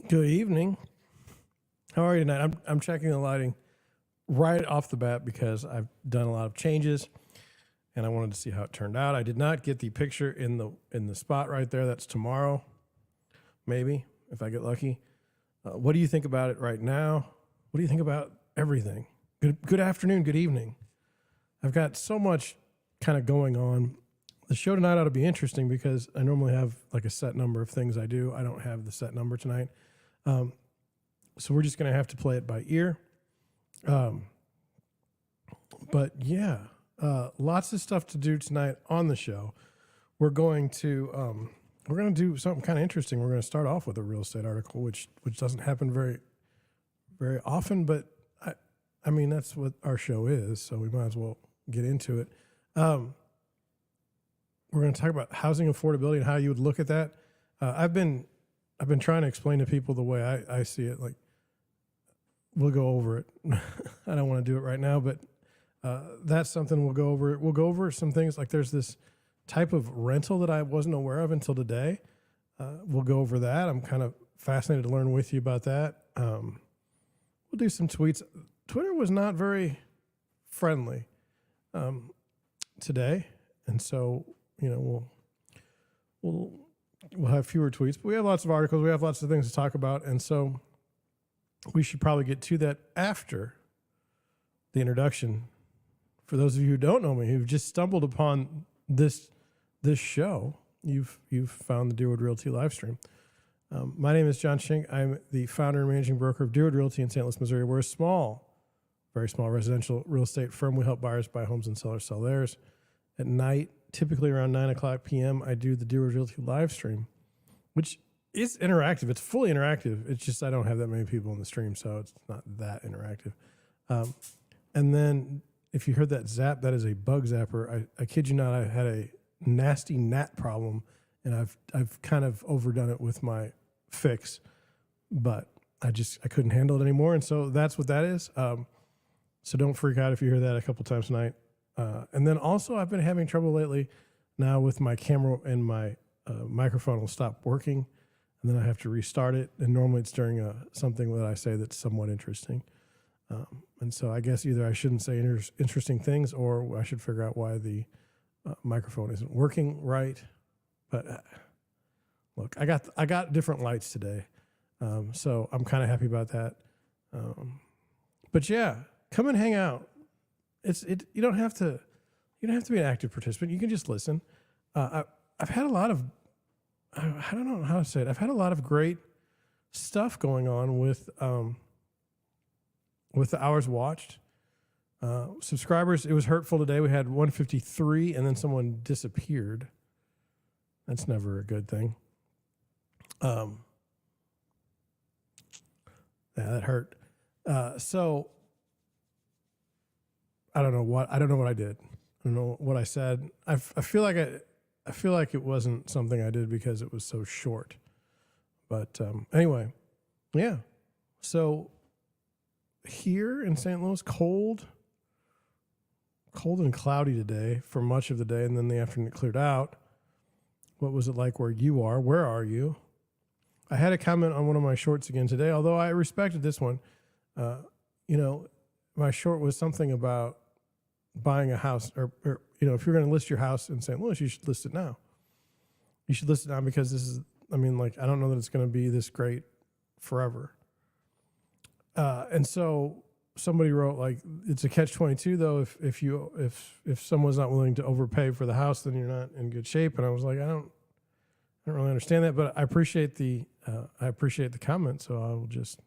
Good evening. How are you tonight? I'm checking the lighting right off the bat because I've done a lot of changes and I wanted to see how it turned out. I did not get the picture in the spot right there. That's tomorrow, maybe, if I get lucky. What do you think about it right now? What do you think about everything? Good afternoon, good evening. I've got so much kind of going on. The show tonight ought to be interesting because I normally have like a set number of things I do. I don't have the set number tonight. So we're just going to have to play it by ear. But yeah, lots of stuff to do tonight on the show. We're going to do something kind of interesting. We're going to start off with a real estate article, which doesn't happen very, very often, but I mean, that's what our show is. So we might as well get into it. We're going to talk about housing affordability and how you would look at that. I've been trying to explain to people the way I see it. Like, we'll go over it. I don't want to do it right now, but that's something we'll go over. We'll go over some things like there's this type of rental that I wasn't aware of until today. We'll go over that. I'm kind of fascinated to learn with you about that. We'll do some tweets. Twitter was not very friendly today, and so we'll have fewer tweets, but we have lots of articles. We have lots of things to talk about, and so we should probably get to that after the introduction. For those of you who don't know me, who've just stumbled upon this show, you've found the Deerwood Realty live stream. My name is John Schenk. I'm the founder and managing broker of Deerwood Realty in St. Louis, Missouri. We're a very small residential real estate firm. We help buyers buy homes and sellers sell theirs. At night, typically around 9:00 p.m., I do the Deerwood Realty live stream, which is interactive. It's fully interactive. It's just I don't have that many people in the stream, so it's not that interactive. And then if you heard that zap, that is a bug zapper. I kid you not, I had a nasty gnat problem, and I've kind of overdone it with my fix, but I couldn't handle it anymore, and so that's what that is. So don't freak out if you hear that a couple times tonight. And then also I've been having trouble lately now with my camera, and my microphone will stop working, and then I have to restart it. And normally it's during something that I say that's somewhat interesting. And so I guess either I shouldn't say interesting things, or I should figure out why the microphone isn't working right. But look, I got different lights today, so I'm kind of happy about that. But yeah, come and hang out. You don't have to be an active participant. You can just listen. I've had a lot of, I don't know how to say it. I've had a lot of great stuff going on with the hours watched. Subscribers, it was hurtful today. We had 153 and then someone disappeared. That's never a good thing. Yeah, that hurt. So I don't know what I did. I don't know what I said. I feel like it wasn't something I did because it was so short. But anyway, yeah. So here in St. Louis, cold and cloudy today for much of the day, and then the afternoon it cleared out. What was it like where you are? Where are you? I had a comment on one of my shorts again today, although I respected this one. My short was something about buying a house, or if you're going to list your house in St. Louis, you should list it now. You should list it now because this is, I don't know that it's going to be this great forever. And so somebody wrote, like, it's a catch-22 though. If someone's not willing to overpay for the house, then you're not in good shape. And I was like, I don't really understand that, but I appreciate the comment. So I will just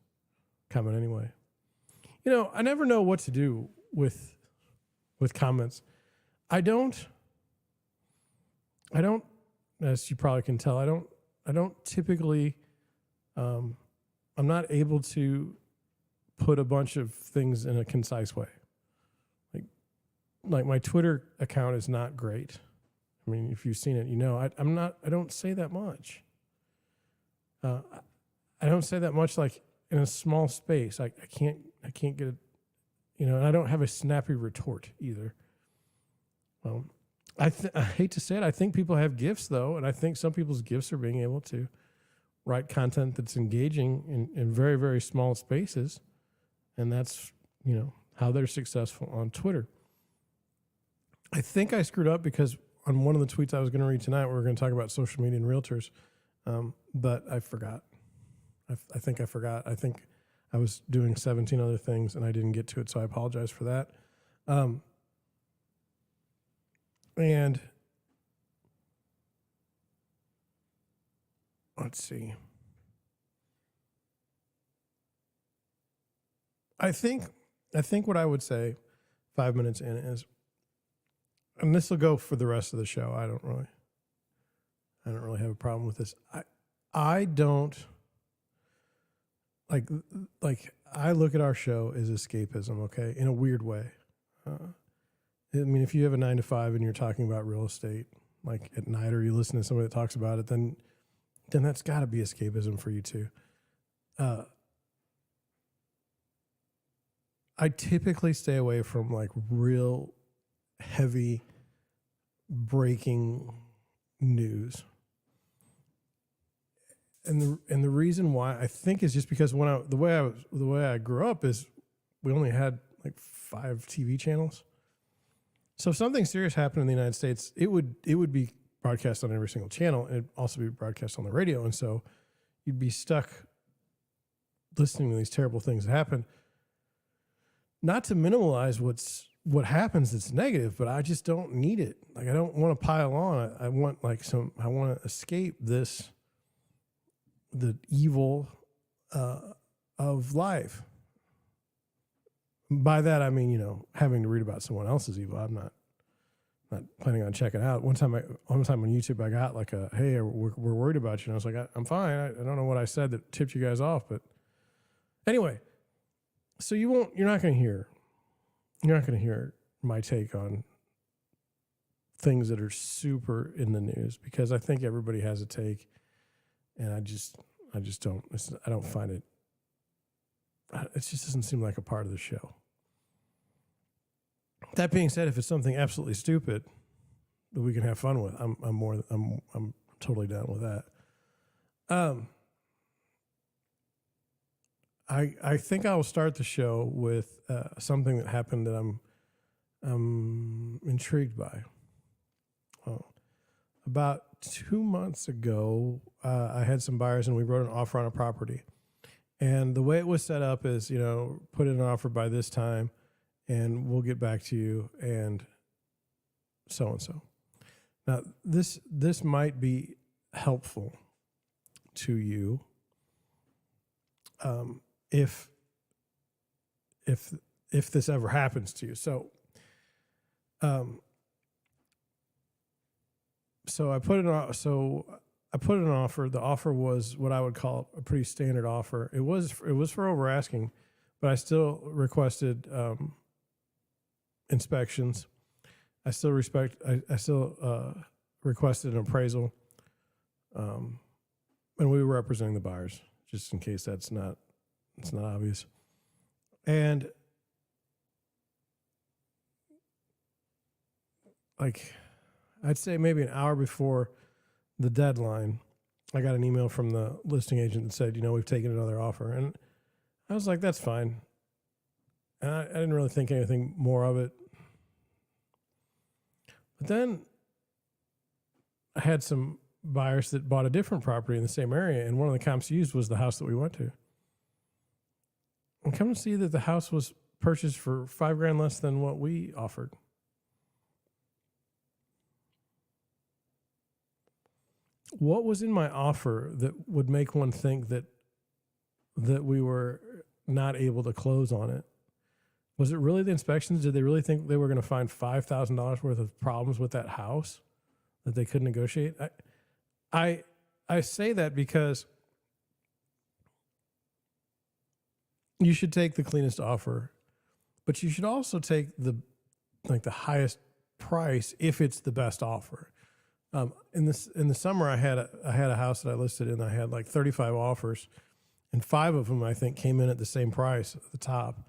comment anyway. I never know what to do with comments. I don't, as you probably can tell, I don't typically, I'm not able to put a bunch of things in a concise way. Like my Twitter account is not great. I mean, if you've seen it, I don't say that much. I don't say that much like in a small space. I can't get it, and I don't have a snappy retort either. I hate to say it. I think people have gifts though, and I think some people's gifts are being able to write content that's engaging in very, very small spaces. And that's, how they're successful on Twitter. I think I screwed up because on one of the tweets I was going to read tonight, we were going to talk about social media and realtors, but I forgot. I think I forgot. I think I was doing 17 other things and I didn't get to it, so I apologize for that. And let's see. I think what I would say 5 minutes in is, and this will go for the rest of the show. I don't really have a problem with this. I don't like I look at our show as escapism, okay, in a weird way. I mean, if you have a 9 to 5 and you're talking about real estate, like at night, or you listen to somebody that talks about it, then that's got to be escapism for you too. I typically stay away from like real heavy breaking news. And the reason why I think is just because the way I grew up is we only had like 5 TV channels. So if something serious happened in the United States, it would be broadcast on every single channel, and it'd also be broadcast on the radio. And so you'd be stuck listening to these terrible things that happen. Not to minimize what happens that's negative, but I just don't need it. Like, I don't want to pile on. I want to escape the evil of life. By that, I mean, having to read about someone else's evil. I'm not planning on checking out. One time on YouTube, I got like hey, we're worried about you. And I was like, I'm fine. I don't know what I said that tipped you guys off, but anyway. So you're not going to hear my take on things that are super in the news, because I think everybody has a take, and I just don't. I don't find it. It just doesn't seem like a part of the show. That being said, if it's something absolutely stupid that we can have fun with, I'm totally down with that. I think I will start the show with something that happened that I'm intrigued by. About 2 months ago, I had some buyers and we wrote an offer on a property. And the way it was set up is, put in an offer by this time and we'll get back to you and so and so. Now, this might be helpful to you. If this ever happens to you. So I put in an offer. The offer was what I would call a pretty standard offer. It was for over asking, but I still requested inspections. I still requested an appraisal. And we were representing the buyers, just in case it's not obvious. And like, I'd say maybe an hour before the deadline, I got an email from the listing agent that said, we've taken another offer. And I was like, that's fine. And I didn't really think anything more of it. But then I had some buyers that bought a different property in the same area, and one of the comps used was the house that we went to. And come to see that the house was purchased for $5,000 less than what we offered. What was in my offer that would make one think that we were not able to close on it? Was it really the inspections? Did they really think they were going to find $5,000 worth of problems with that house that they couldn't negotiate? I say that because you should take the cleanest offer, but you should also take the highest price if it's the best offer. In the summer, I had a house that I listed and I had like 35 offers, and 5 of them I think came in at the same price at the top,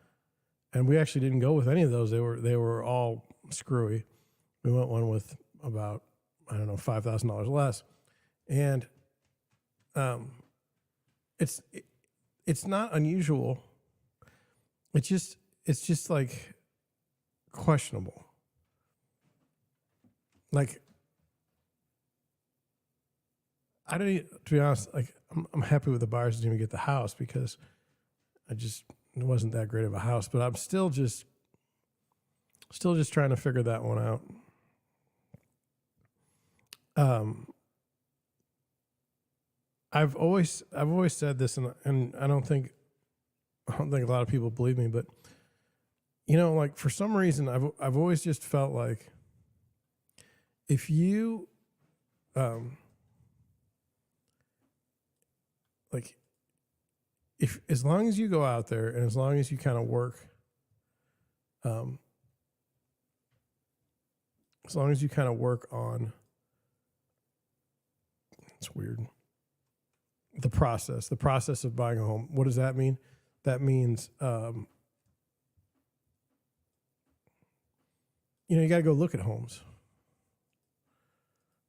and we actually didn't go with any of those. They were all screwy. We went one with about $5,000 less, and it's it's not unusual. It's just like questionable. Like I don't even, to be honest, like I'm happy with the buyers didn't even get the house because it wasn't that great of a house, but I'm still just trying to figure that one out. I've always said this, and I don't think a lot of people believe me, but like for some reason, I've always just felt like if you, like if as long as you go out there and as long as you kind of work, as long as you kind of work on, it's weird. The process of buying a home. What does that mean? That means, you got to go look at homes.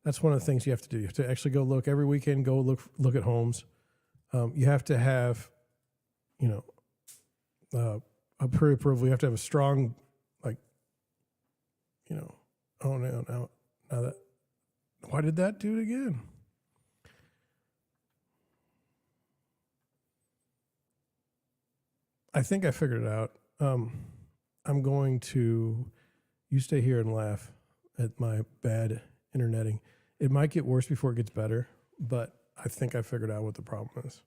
That's one of the things you have to do. You have to actually go look every weekend, go look at homes. You have to have, a pre-approval. You have to have a strong, oh no, now that, why did that do it again? I think I figured it out. I'm going to, you stay here and laugh at my bad interneting. It might get worse before it gets better, but I think I figured out what the problem is.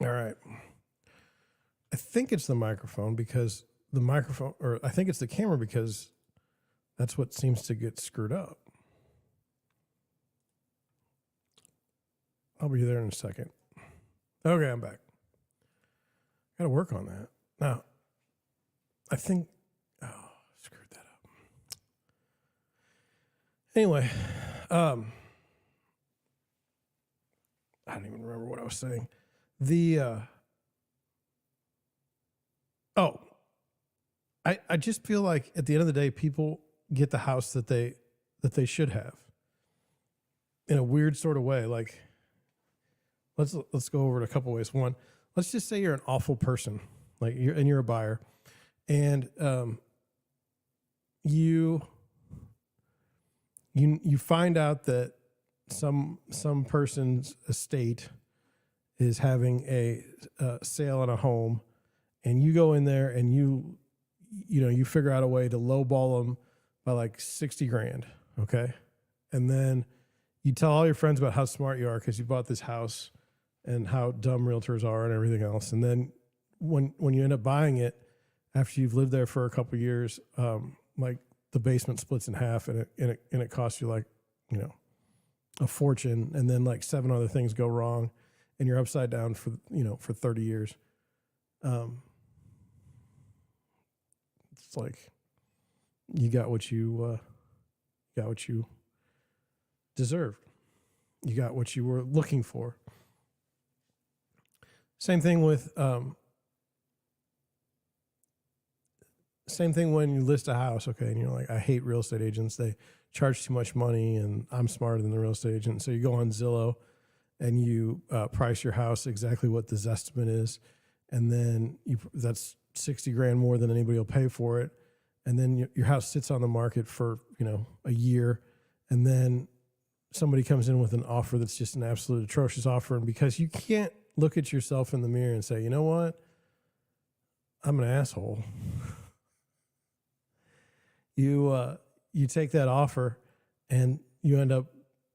All right. I think it's the microphone because or I think it's the camera because that's what seems to get screwed up. I'll be there in a second. Okay, I'm back. Got to work on that. Now, I think, screwed that up. Anyway, I don't even remember what I was saying. I just feel like at the end of the day, people get the house that they should have in a weird sort of way. Like, let's go over it a couple ways. One, let's just say you're an awful person, like you're a buyer, and you find out that some person's estate is having a sale on a home, and you go in there and you figure out a way to lowball them by like 60 grand. Okay. And then you tell all your friends about how smart you are because you bought this house and how dumb realtors are and everything else. And then when you end up buying it after you've lived there for a couple of years, like the basement splits in half and it costs you like, a fortune. And then like 7 other things go wrong and you're upside down for 30 years. It's like you got what you deserved. You got what you were looking for. Same thing with same thing when you list a house, okay, and you're like, I hate real estate agents. They charge too much money, and I'm smarter than the real estate agent. So you go on Zillow and you price your house exactly what the estimate is, and then that's 60 grand more than anybody will pay for it. And then your house sits on the market for a year, and then somebody comes in with an offer that's just an absolute atrocious offer, and because you can't look at yourself in the mirror and say, you know what, I'm an asshole. You take that offer and you end up,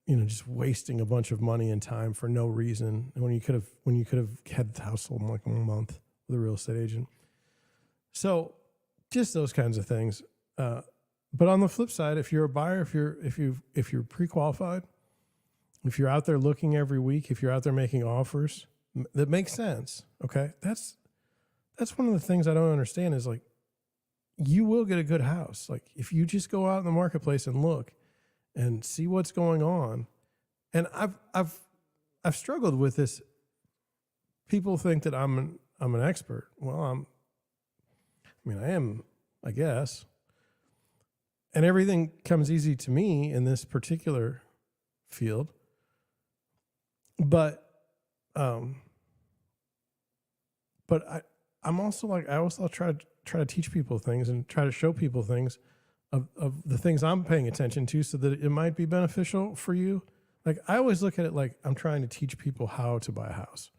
just wasting a bunch of money and time for no reason when you could have had the house sold in like 1 month with a real estate agent. So just those kinds of things. But on the flip side, if you're a buyer, if you're pre-qualified, if you're out there looking every week, if you're out there making offers, that makes sense. Okay. That's one of the things I don't understand is like, you will get a good house. Like if you just go out in the marketplace and look and see what's going on. And I've struggled with this. People think that I'm an expert. Well, I am, I guess. And everything comes easy to me in this particular field. But I'm also like, I also try to teach people things and try to show people things of the things I'm paying attention to so that it might be beneficial for you. Like I always look at it like I'm trying to teach people how to buy a house.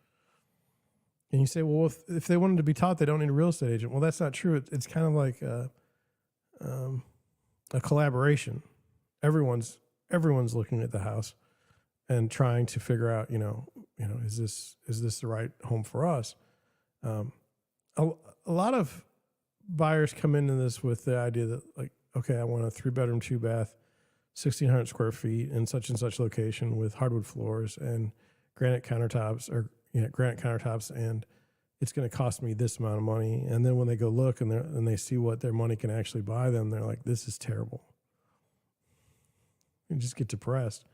And you say, well, if they wanted to be taught, they don't need a real estate agent. Well, that's not true. It's kind of like a collaboration. Everyone's looking at the house and trying to figure out, is this the right home for us? A lot of buyers come into this with the idea that like, okay, I want a 3-bedroom, 2-bath, 1,600 square feet in such and such location with hardwood floors and granite countertops, and it's going to cost me this amount of money. And then when they go look and they see what their money can actually buy them, they're like, this is terrible. You just get depressed.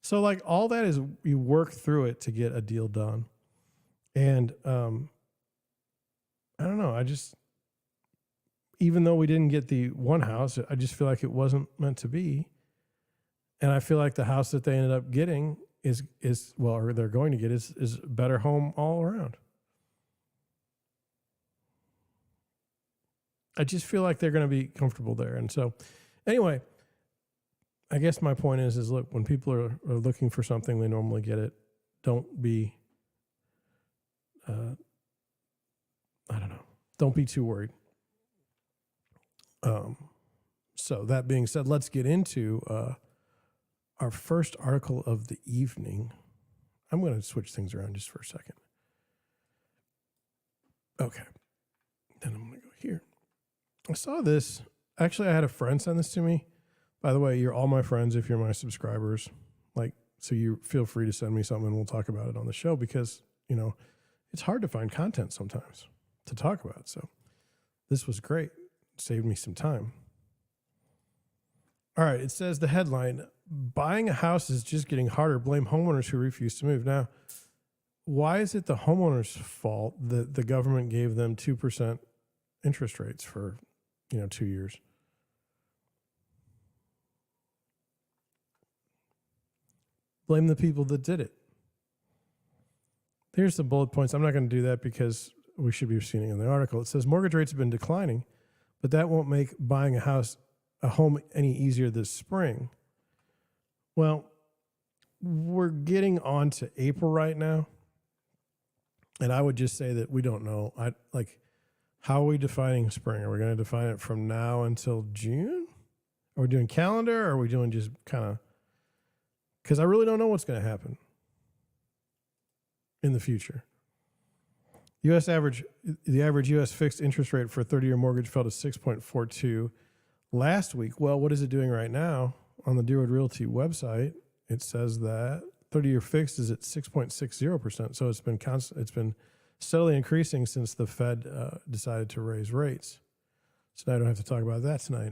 So like all that is you work through it to get a deal done. And I don't know. Even though we didn't get the one house, I just feel like it wasn't meant to be. And I feel like the house that they ended up getting or they're going to get is a better home all around. I just feel like they're going to be comfortable there. And so anyway, I guess my point is look, when people are looking for something, they normally get it. Don't be, don't be too worried. So that being said, let's get into our first article of the evening. I'm going to switch things around just for a second. Okay. Then I'm going to go here. I saw this. Actually, I had a friend send this to me. By the way, you're all my friends if you're my subscribers. So you feel free to send me something and we'll talk about it on the show because, it's hard to find content sometimes to talk about. So this was great. It saved me some time. All right. It says the headline, buying a house is just getting harder. Blame homeowners who refuse to move. Now, why is it the homeowners' fault that the government gave them 2% interest rates for, 2 years? Blame the people that did it. Here's the bullet points. I'm not going to do that because we should be seeing it in the article. It says mortgage rates have been declining, but that won't make buying a home any easier this spring. Well, we're getting on to April right now. And I would just say that we don't know. How are we defining spring? Are we going to define it from now until June? Are we doing calendar or are we doing just kind of, because I really don't know what's going to happen in the future. The average U.S. fixed interest rate for a 30-year mortgage fell to 6.42 last week. Well, what is it doing right now? On the Deerwood Realty website, it says that 30-year fixed is at 6.60%. So it's been steadily increasing since the Fed decided to raise rates. So now I don't have to talk about that tonight.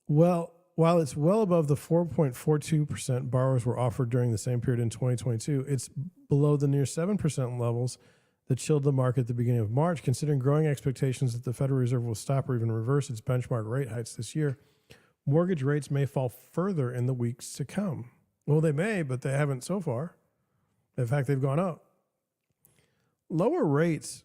Well, while it's well above the 4.42% borrowers were offered during the same period in 2022, it's below the near 7% levels that chilled the market at the beginning of March. Considering growing expectations that the Federal Reserve will stop or even reverse its benchmark rate hikes this year, mortgage rates may fall further in the weeks to come. Well, they may, but they haven't so far. In fact, they've gone up. Lower rates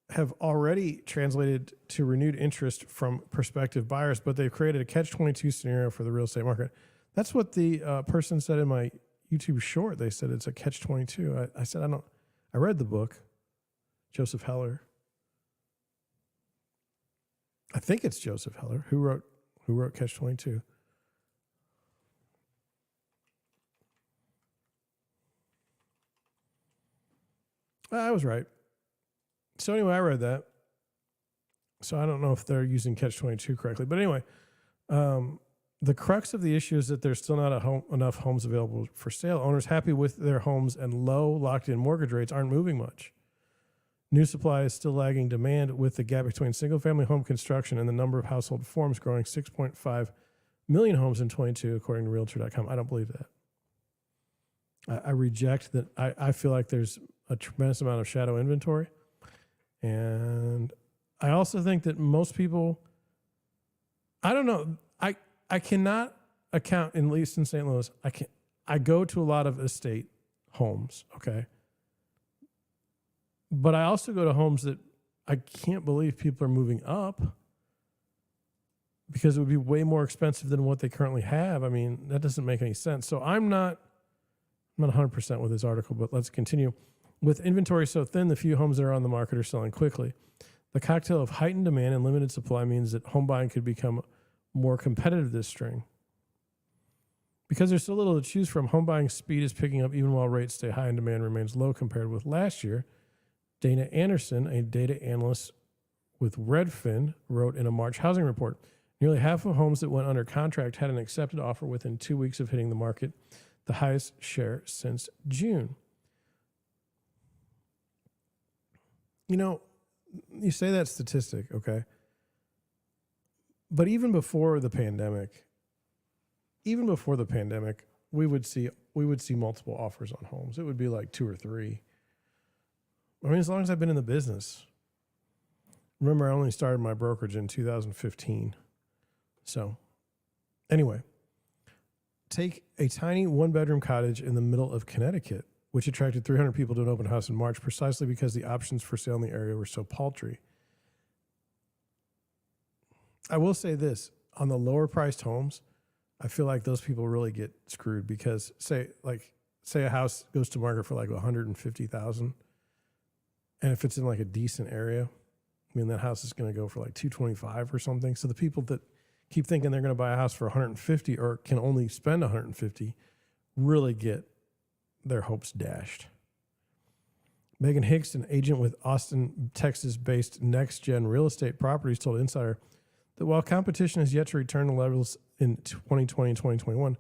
have already translated to renewed interest from prospective buyers, but they've created a catch-22 scenario for the real estate market. That's what the person said in my YouTube short. They said it's a catch-22. I said, I read the book, Joseph Heller. I think it's Joseph Heller who wrote Catch-22. I was right. So anyway, I read that. So I don't know if they're using Catch-22 correctly. But anyway, The crux of the issue is that there's still not enough homes available for sale. Owners happy with their homes and low locked-in mortgage rates aren't moving much. New supply is still lagging demand, with the gap between single-family home construction and the number of household forms growing 6.5 million homes in 22, according to Realtor.com. I don't believe that. I reject that. I feel like there's a tremendous amount of shadow inventory. And I also think that most people, I don't know, I cannot account, at least in St. Louis, I go to a lot of estate homes, okay? But I also go to homes that I can't believe people are moving up, because it would be way more expensive than what they currently have. I mean, that doesn't make any sense. So I'm not 100% with this article, but let's continue. With inventory so thin, the few homes that are on the market are selling quickly. The cocktail of heightened demand and limited supply means that home buying could become more competitive this spring. Because there's so little to choose from, home buying speed is picking up even while rates stay high and demand remains low compared with last year. Dana Anderson, a data analyst with Redfin, wrote in a March housing report, nearly half of homes that went under contract had an accepted offer within 2 weeks of hitting the market, the highest share since June. You know, you say that statistic, okay? But even before the pandemic, we would see multiple offers on homes. It would be like 2 or 3. I mean, as long as I've been in the business. Remember, I only started my brokerage in 2015. So, anyway, take a tiny one-bedroom cottage in the middle of Connecticut, which attracted 300 people to an open house in March precisely because the options for sale in the area were so paltry. I will say this, on the lower priced homes, I feel like those people really get screwed, because say a house goes to market for like $150,000, and if it's in like a decent area, I mean, that house is going to go for like $225 or something. So the people that keep thinking they're going to buy a house for $150 or can only spend $150 really get their hopes dashed. Megan Hicks, an agent with Austin, Texas-based Next Gen Real Estate Properties, told Insider that while competition has yet to return to levels in 2020 and 2021,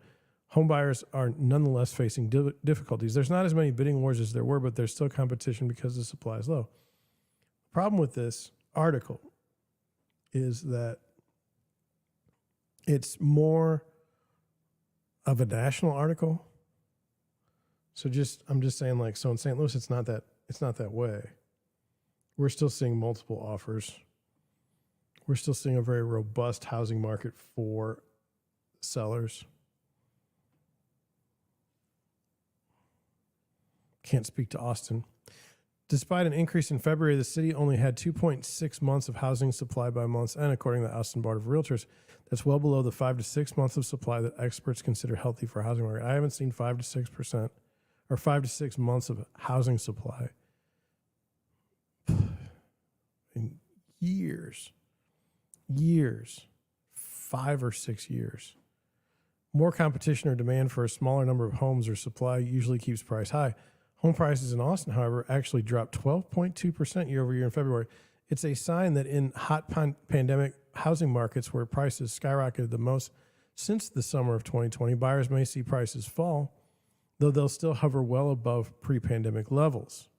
home buyers are nonetheless facing difficulties. There's not as many bidding wars as there were, but there's still competition because the supply is low. The problem with this article is that it's more of a national article. So I'm just saying, like, so in St. Louis, it's not that way. We're still seeing multiple offers. We're still seeing a very robust housing market for sellers. Can't speak to Austin. Despite an increase in February, the city only had 2.6 months of housing supply by month's end, according to the Austin Board of Realtors. That's well below the 5 to 6 months of supply that experts consider healthy for a housing market. I haven't seen 5 to 6% or 5 to 6 months of housing supply in years, 5 or 6 years. More competition or demand for a smaller number of homes or supply usually keeps price high. Home prices in Austin, however, actually dropped 12.2% year over year in February. It's a sign that in hot pandemic housing markets where prices skyrocketed the most since the summer of 2020, buyers may see prices fall, though they'll still hover well above pre-pandemic levels.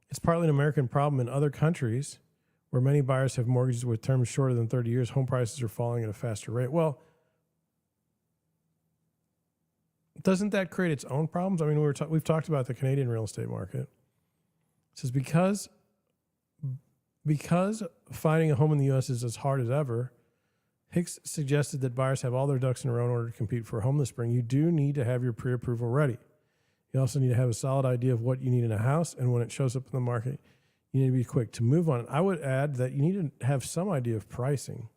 It's partly an American problem. In other countries where many buyers have mortgages with terms shorter than 30 years, home prices are falling at a faster rate. Well, doesn't that create its own problems? I mean, we've talked about the Canadian real estate market. It says because finding a home in the U.S. is as hard as ever, Hicks suggested that buyers have all their ducks in a row in order to compete for a home this spring. You do need to have your pre-approval ready. You also need to have a solid idea of what you need in a house, and when it shows up in the market, you need to be quick to move on it. I would add that you need to have some idea of pricing.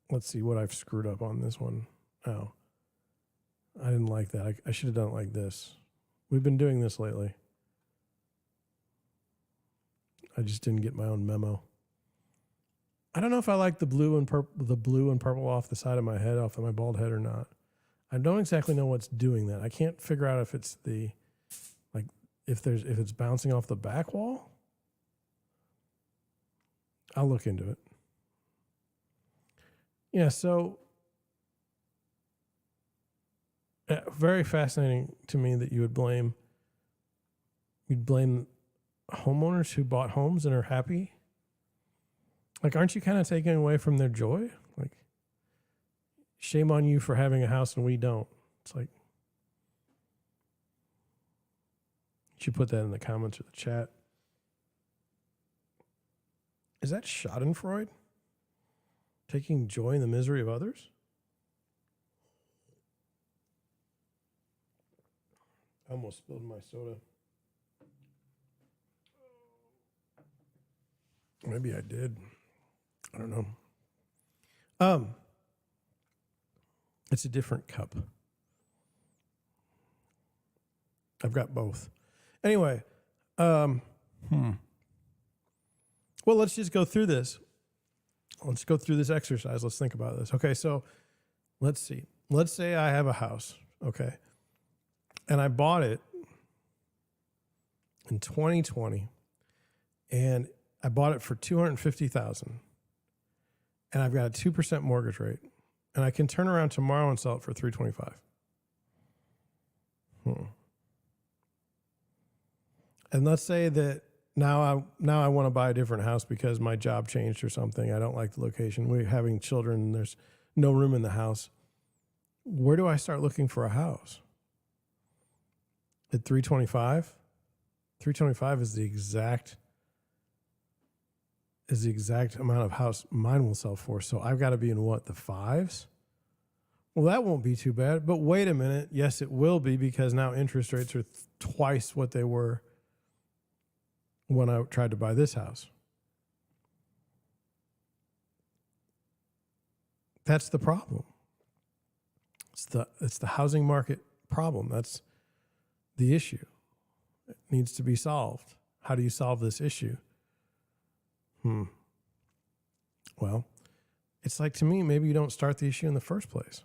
Let's see what I've screwed up on this one. Oh, I didn't like that. I should have done it like this. We've been doing this lately. I just didn't get my own memo. I don't know if I like the blue and purple off the side of my head, off of my bald head, or not. I don't exactly know what's doing that. I can't figure out if it's if it's bouncing off the back wall. I'll look into it. Yeah, so very fascinating to me that you'd blame homeowners who bought homes and are happy. Like, aren't you kind of taking away from their joy? Like, shame on you for having a house and we don't. It's like, you should put that in the comments or the chat. Is that Schadenfreude? Taking joy in the misery of others? I almost spilled my soda. Maybe I did. I don't know. It's a different cup. I've got both. Anyway, well, let's just go through this. Let's go through this exercise. Let's think about this. Okay, so let's see. Let's say I have a house, okay, and I bought it in 2020, and I bought it for $250,000, and I've got a 2% mortgage rate, and I can turn around tomorrow and sell it for $325. And let's say that now I want to buy a different house because my job changed or something. I don't like the location. We're having children, and there's no room in the house. Where do I start looking for a house? At $325? $325 is the exact amount of house mine will sell for. So I've got to be in what, the fives? Well, that won't be too bad. But wait a minute. Yes, it will be, because now interest rates are twice what they were when I tried to buy this house. That's the problem. It's the housing market problem. That's the issue. It needs to be solved. How do you solve this issue? Well, it's like, to me, maybe you don't start the issue in the first place.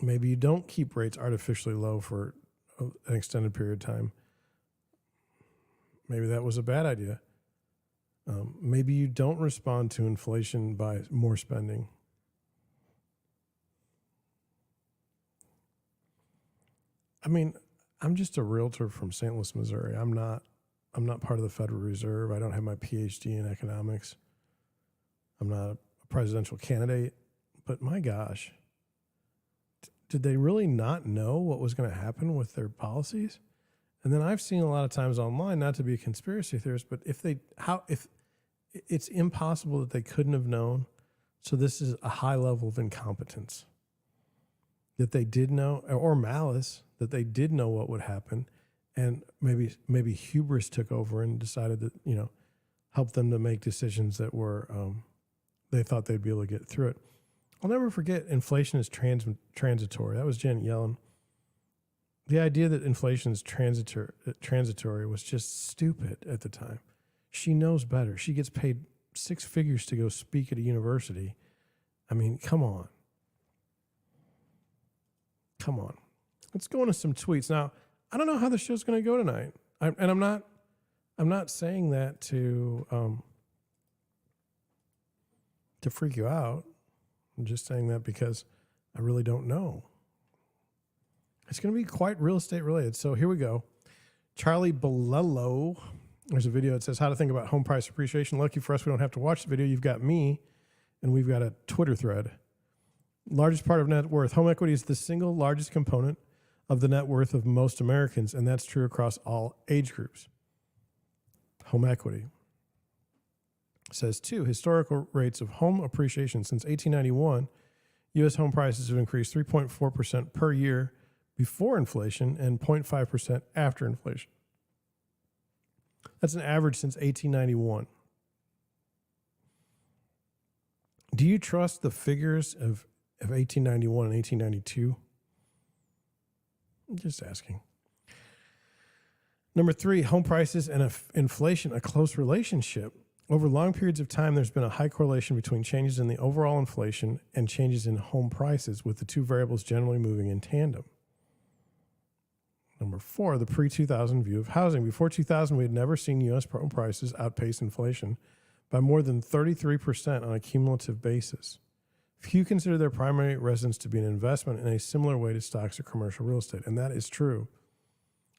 Maybe you don't keep rates artificially low for an extended period of time. Maybe that was a bad idea. Maybe you don't respond to inflation by more spending. I mean, I'm just a realtor from St. Louis, Missouri. I'm not part of the Federal Reserve. I don't have my PhD in economics. I'm not a presidential candidate. But my gosh, did they really not know what was going to happen with their policies? And then I've seen a lot of times online, not to be a conspiracy theorist, but if it's impossible that they couldn't have known. So this is a high level of incompetence that they did know, or malice, that they did know what would happen. And maybe hubris took over and decided that, helped them to make decisions that were, they thought they'd be able to get through it. I'll never forget, inflation is transitory. That was Janet Yellen. The idea that inflation is transitory was just stupid at the time. She knows better. She gets paid 6 figures to go speak at a university. I mean, come on. Come on. Let's go into some tweets. Now, I don't know how the show's going to go tonight. I'm not saying that to freak you out. I'm just saying that because I really don't know. It's going to be quite real estate related. So here we go. Charlie Bolello. There's a video that says how to think about home price appreciation. Lucky for us, we don't have to watch the video. You've got me, and we've got a Twitter thread. Largest part of net worth. Home equity is the single largest component of the net worth of most Americans, and that's true across all age groups. Home equity. Says, 2, historical rates of home appreciation. Since 1891, U.S. home prices have increased 3.4% per year before inflation and 0.5% after inflation. That's an average since 1891. Do you trust the figures of 1891 and 1892? I'm just asking. Number 3, home prices and inflation, a close relationship. Over long periods of time, there's been a high correlation between changes in the overall inflation and changes in home prices, with the two variables generally moving in tandem. Number 4, the pre-2000 view of housing. Before 2000, we had never seen U.S. home prices outpace inflation by more than 33% on a cumulative basis. Few consider their primary residence to be an investment in a similar way to stocks or commercial real estate, and that is true.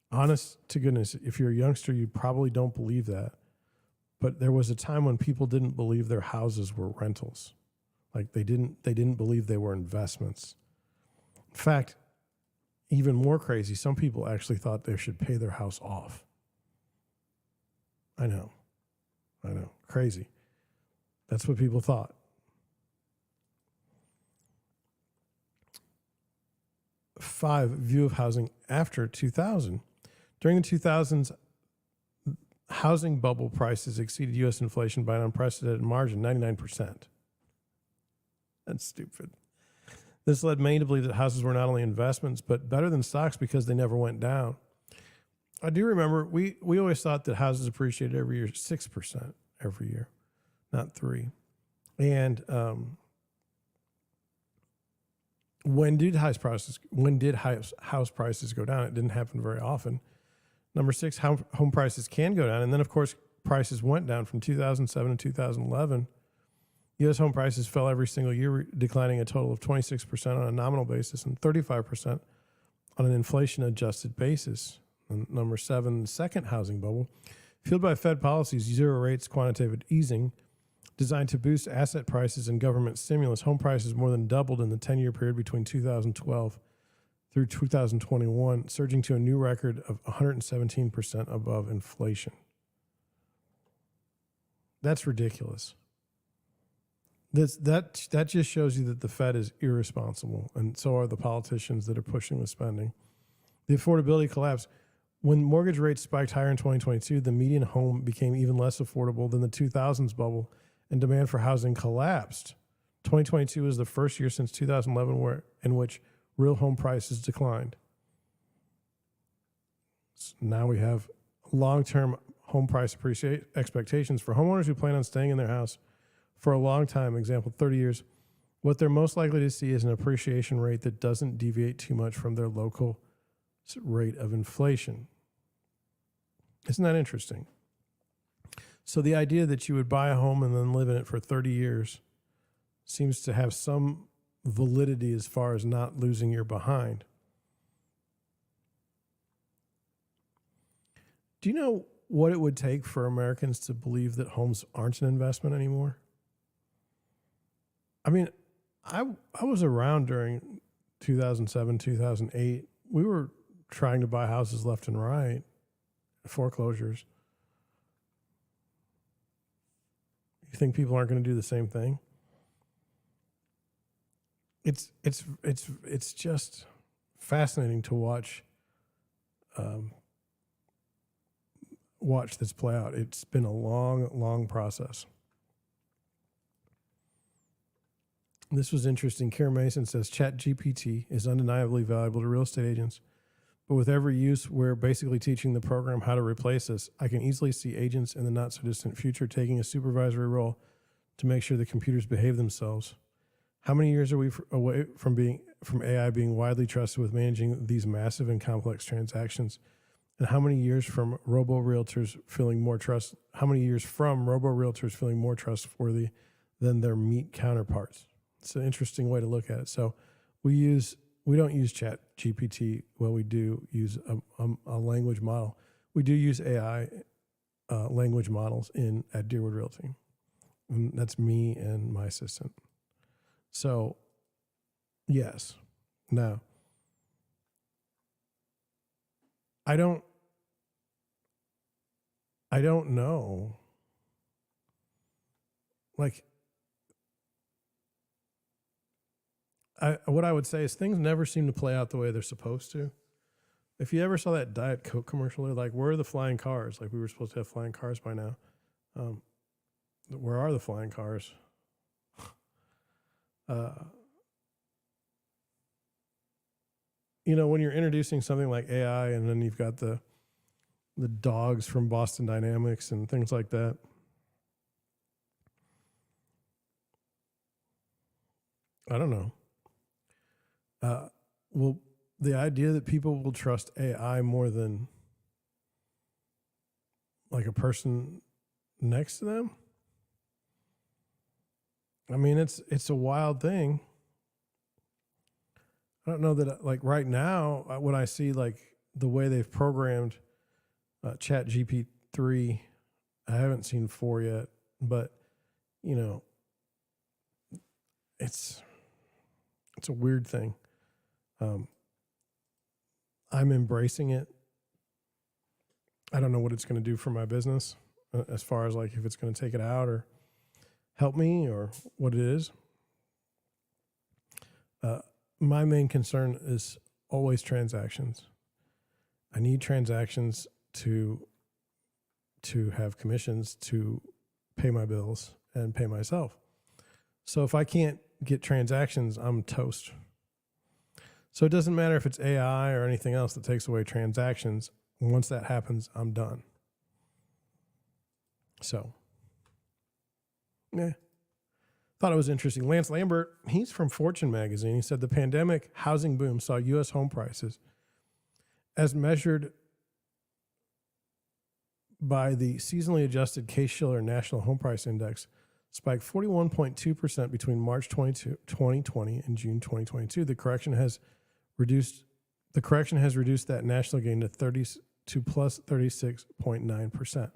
Honest to goodness, if you're a youngster, you probably don't believe that. But there was a time when people didn't believe their houses were rentals. Like they didn't believe they were investments. In fact, even more crazy, some people actually thought they should pay their house off. I know. Crazy. That's what people thought. Five, view of housing after 2000. During the 2000s, housing bubble prices exceeded U.S. inflation by an unprecedented margin, 99%. That's stupid. This led many to believe that houses were not only investments, but better than stocks because they never went down. I do remember we always thought that houses appreciated every year 6% every year, not 3%. And when did house prices go down? It didn't happen very often. Number 6, home prices can go down. And then, of course, prices went down from 2007 to 2011. U.S. home prices fell every single year, declining a total of 26% on a nominal basis and 35% on an inflation-adjusted basis. And number 7, the second housing bubble. Fueled by Fed policies, zero rates, quantitative easing, designed to boost asset prices and government stimulus, home prices more than doubled in the 10-year period between 2012 through 2021, surging to a new record of 117% above inflation. That's ridiculous. That just shows you that the Fed is irresponsible, and so are the politicians that are pushing the spending. The affordability collapse. When mortgage rates spiked higher in 2022, the median home became even less affordable than the 2000s bubble, and demand for housing collapsed. 2022 was the first year since 2011 in which real home prices declined. So now we have long-term home price expectations for homeowners who plan on staying in their house for a long time, example, 30 years. What they're most likely to see is an appreciation rate that doesn't deviate too much from their local rate of inflation. Isn't that interesting? So the idea that you would buy a home and then live in it for 30 years seems to have some validity as far as not losing your behind. Do you know what it would take for Americans to believe that homes aren't an investment anymore? I mean, I was around during 2007, 2008. We were trying to buy houses left and right, foreclosures. You think people aren't going to do the same thing? It's just fascinating to watch this play out. It's been a long process. This was interesting. Karen Mason says ChatGPT is undeniably valuable to real estate agents, but with every use, we're basically teaching the program how to replace us. I can easily see agents in the not so distant future taking a supervisory role to make sure the computers behave themselves. How many years are we away from AI being widely trusted with managing these massive and complex transactions? And how many years from robo-realtors feeling more trustworthy than their meat counterparts? It's an interesting way to look at it. So we don't use Chat GPT. Well, we do use a language model. We do use AI language models at Deerwood Realty. And that's me and my assistant. So, yes. Now, I don't know. Like, what I would say is things never seem to play out the way they're supposed to. If you ever saw that Diet Coke commercial, they're like, where are the flying cars? Like, we were supposed to have flying cars by now. Where are the flying cars? When you're introducing something like AI and then you've got the dogs from Boston Dynamics and things like that. I don't know. the idea that people will trust AI more than like a person next to them. I mean, it's a wild thing. I don't know that like right now when I see like the way they've programmed Chat GP3, I haven't seen 4 yet, but you know, it's a weird thing. I'm embracing it. I don't know what it's going to do for my business as far as like if it's going to take it out or help me or what it is. My main concern is always transactions. I need transactions to have commissions to pay my bills and pay myself. So if I can't get transactions, I'm toast. So it doesn't matter if it's AI or anything else that takes away transactions. Once that happens, I'm done. So, yeah. Thought it was interesting. Lance Lambert, he's from Fortune magazine. He said the pandemic housing boom saw U.S. home prices as measured by the seasonally adjusted Case-Shiller National Home Price Index spiked 41.2% between March 2020 and June 2022. The correction has reduced that national gain to plus 36.9%.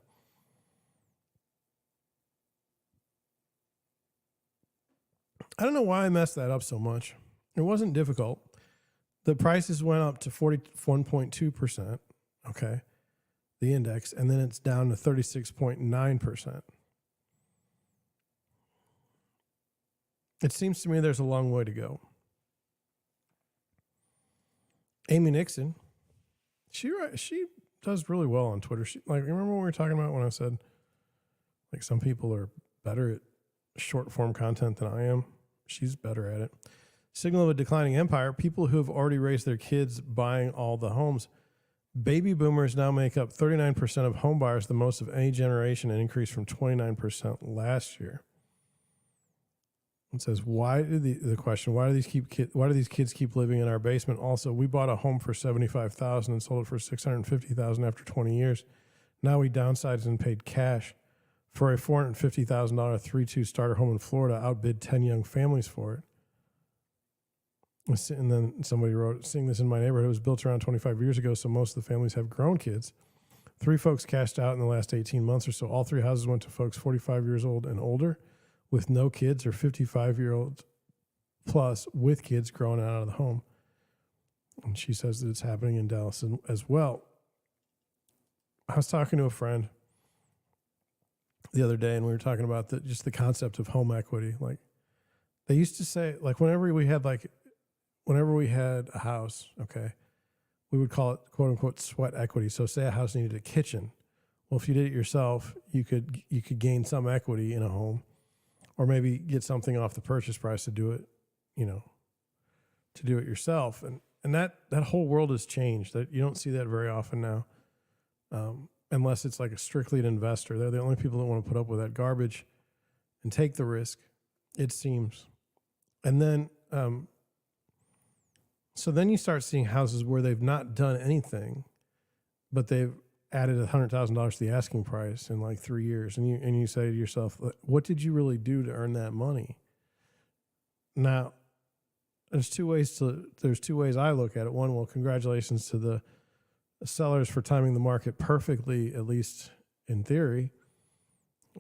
I don't know why I messed that up so much. It wasn't difficult. The prices went up to 41.2%, okay, the index, and then it's down to 36.9%. It seems to me there's a long way to go. Amy Nixon, she does really well on Twitter. Remember what we were talking about when I said, like, some people are better at short form content than I am? She's better at it. Signal of a declining empire. People who have already raised their kids buying all the homes. Baby boomers now make up 39% of home buyers, the most of any generation, an increase from 29% last year. It says, why do these kids keep living in our basement? Also, we bought a home for $75,000 and sold it for $650,000 after 20 years. Now we downsized and paid cash for a $450,000 3-2 starter home in Florida, outbid 10 young families for it. And then somebody wrote, seeing this in my neighborhood, it was built around 25 years ago, so most of the families have grown kids. 3 folks cashed out in the last 18 months or so. All 3 houses went to folks 45 years old and older with no kids, or 55-year-olds plus with kids growing out of the home. And she says that it's happening in Dallas as well. I was talking to a friend the other day, and we were talking about just the concept of home equity. Like, they used to say, like, whenever we had a house, okay, we would call it quote unquote sweat equity. So say a house needed a kitchen. Well, if you did it yourself, you could gain some equity in a home, or maybe get something off the purchase price to do it, to do it yourself. And that whole world has changed. That you don't see that very often now. Unless it's like strictly an investor. They're the only people that want to put up with that garbage and take the risk, it seems. And then, so then you start seeing houses where they've not done anything, but they've added $100,000 to the asking price in like 3 years. And you say to yourself, what did you really do to earn that money? Now, there's two ways I look at it. One, well, congratulations to the sellers for timing the market perfectly, at least in theory.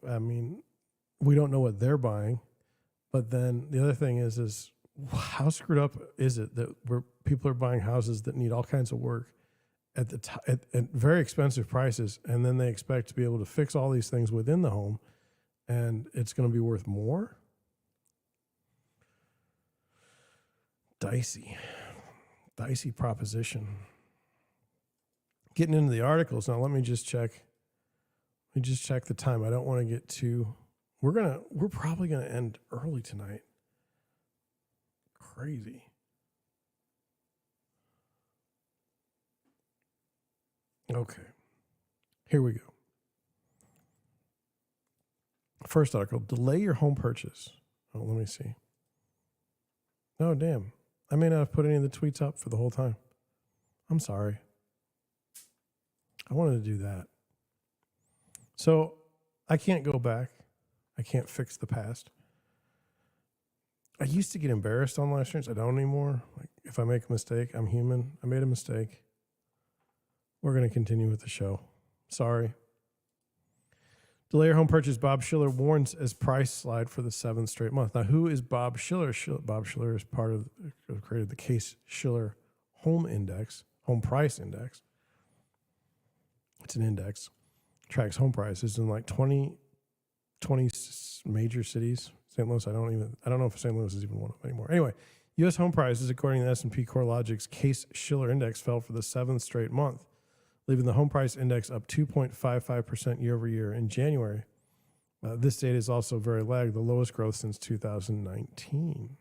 I mean, we don't know what they're buying. But then the other thing is how screwed up is it that people are buying houses that need all kinds of work at very expensive prices, and then they expect to be able to fix all these things within the home, and it's going to be worth more? Dicey proposition. Getting into the articles now. Let me just check the time. I don't want to get too. We're probably gonna end early tonight. Crazy. Okay, here we go. First article: delay your home purchase. Oh, let me see. Oh, damn! I may not have put any of the tweets up for the whole time. I'm sorry. I wanted to do that. So I can't go back. I can't fix the past. I used to get embarrassed on live streams. I don't anymore. Like, if I make a mistake, I'm human. I made a mistake. We're going to continue with the show. Sorry. Delay your home purchase. Bob Schiller warns as price slide for the 7th straight month. Now, who is Bob Schiller? Bob Schiller is part of created the Case-Shiller Home Index, Home Price Index. It's an index. Tracks home prices in like 20 major cities. St. Louis, I don't know if St. Louis is even one of them anymore. Anyway, U.S. home prices, according to the S&P CoreLogic's Case-Shiller Index, fell for the 7th straight month, leaving the home price index up 2.55% year over year in January. This data is also very lagged, the lowest growth since 2019.